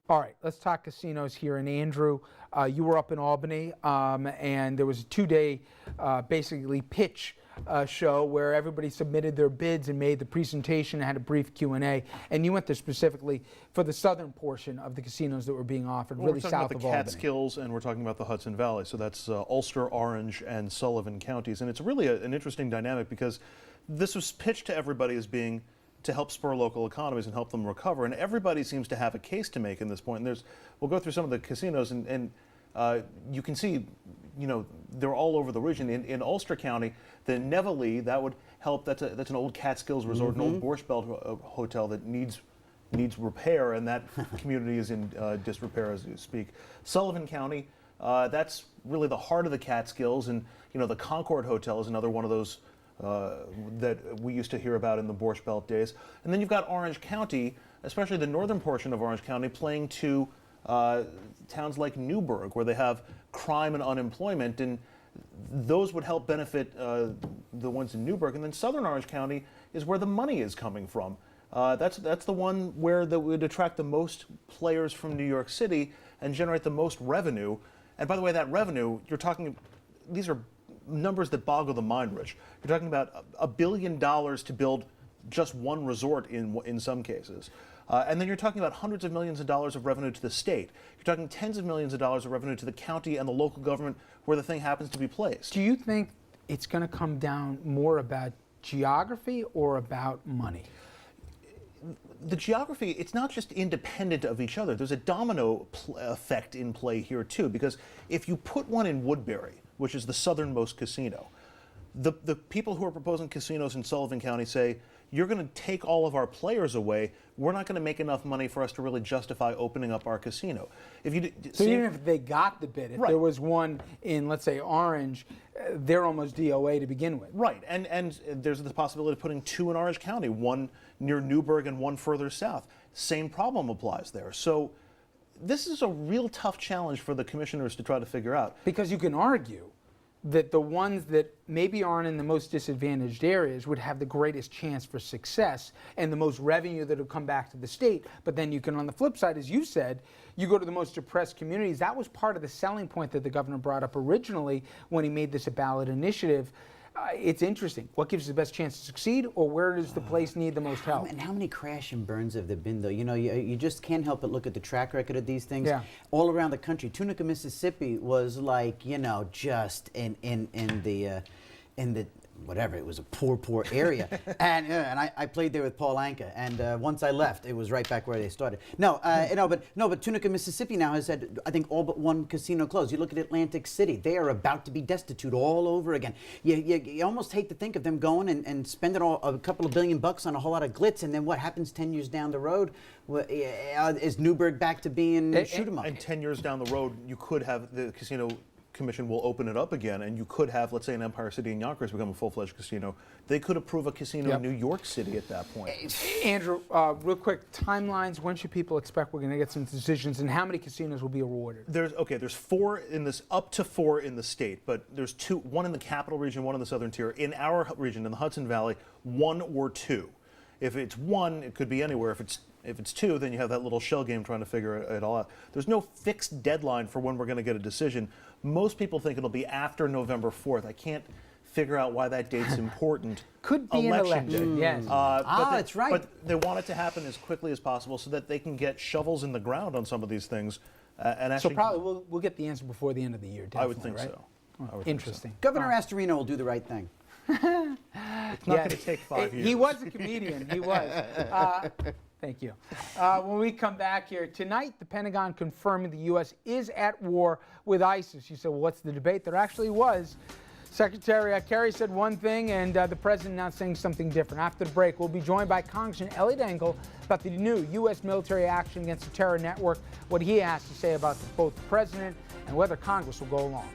All right, let's talk casinos here. And Andrew, you were up in Albany, and there was a two-day basically pitch show where everybody submitted their bids and made the presentation and had a brief Q&A. And you went there specifically for the southern portion of the casinos that were being offered, really south of Albany. We're talking about the Catskills, and we're talking about the Hudson Valley. So that's Ulster, Orange, and Sullivan counties. And it's really an interesting dynamic because this was pitched to everybody as being to help spur local economies and help them recover. And everybody seems to have a case to make in this point. And we'll go through some of the casinos, and you can see, they're all over the region. In Ulster County, the Nevelee, that would help. That's an old Catskills resort, an old Borscht Belt hotel that needs repair, and that community is in disrepair as you speak. Sullivan County, that's really the heart of the Catskills, and the Concord Hotel is another one of those that we used to hear about in the Borscht Belt days. And then you've got Orange County, especially the northern portion of Orange County, playing to towns like Newburgh, where they have crime and unemployment, and those would help benefit the ones in Newburgh. And then southern Orange County is where the money is coming from. That's the one where that would attract the most players from New York City and generate the most revenue. And by the way, that revenue, these are numbers that boggle the mind, Rich. You're talking about $1 billion to build just one resort in some cases. And then you're talking about hundreds of millions of dollars of revenue to the state. You're talking tens of millions of dollars of revenue to the county and the local government where the thing happens to be placed. Do you think it's going to come down more about geography or about money? The geography, it's not just independent of each other. There's a domino effect in play here, too, because if you put one in Woodbury, which is the southernmost casino, the people who are proposing casinos in Sullivan County say, you're going to take all of our players away. We're not going to make enough money for us to really justify opening up our casino. Even if they got the bid, if there was one in, let's say, Orange, they're almost DOA to begin with. Right, and there's the possibility of putting two in Orange County, one near Newburgh and one further south. Same problem applies there. So this is a real tough challenge for the commissioners to try to figure out. Because you can argue that the ones that maybe aren't in the most disadvantaged areas would have the greatest chance for success and the most revenue that will come back to the state. But then you can, on the flip side, as you said, you go to the most depressed communities. That was part of the selling point that the governor brought up originally when he made this a ballot initiative. It's interesting. What gives you the best chance to succeed, or where does the place need the most help? And how many crash and burns have there been, though? You just can't help but look at the track record of these things all around the country. Tunica, Mississippi was like, just in the whatever, it was a poor area. and I played there with Paul Anka, and once I left, it was right back where they started. But Tunica, Mississippi now has had, I think, all but one casino closed. You look at Atlantic City, they are about to be destitute all over again. You almost hate to think of them going and spending a couple of $1 billion on a whole lot of glitz, and then what happens 10 years down the road? Is Newburgh back to being shoot 'em up? And 10 years down the road, you could have the casino commission will open it up again, and you could have, let's say, an Empire City in Yonkers become a full-fledged casino. They could approve a casino in New York City at that point. Andrew, real quick, timelines. When should people expect we're going to get some decisions, and how many casinos will be awarded? There's four in this, up to four in the state, but there's one in the capital region, one in the southern tier. In our region, in the Hudson Valley, one or two. If it's one, it could be anywhere. If it's two, then you have that little shell game trying to figure it all out. There's no fixed deadline for when we're going to get a decision. Most people think it'll be after November 4th. I can't figure out why that date's important. Could be an election, yes. That's right. But they want it to happen as quickly as possible so that they can get shovels in the ground on some of these things. And actually, so probably we'll get the answer before the end of the year, definitely, I would think so. Interesting. Governor Astorino will do the right thing. It's not going to take 5 years. He was a comedian. He was. Thank you. When we come back here, tonight the Pentagon confirming the U.S. is at war with ISIS. You said, well, what's the debate? There actually was. Secretary Kerry said one thing, and the president now saying something different. After the break, we'll be joined by Congressman Elliot Engel about the new U.S. military action against the terror network, what he has to say about both the president and whether Congress will go along.